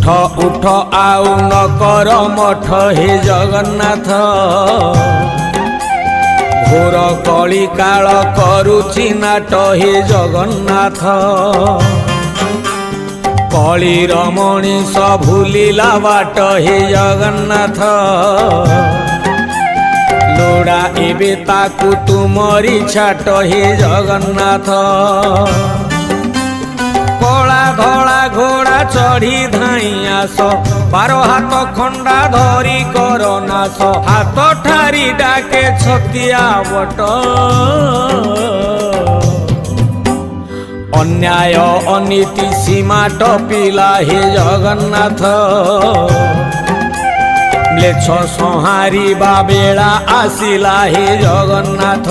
उठ उठ आउ न कर मठ हे जगन्नाथ घोर कली काल करुछि नाट हे जगन्नाथ कलीर मनीष भूलिला बाट हे जगन्नाथ लोड़ा एबे ताकू तुमरी छाट हे जगन्नाथ कला धला घोड़ा चढ़ी धाई आस 12 हाथ खंडा धरी कर नाश हाथ ठारी डाके छतिया बट अन्याय अनीति सीमा टपिला हे जगन्नाथ म्लेच्छ संहारी बेला आसिला हे जगन्नाथ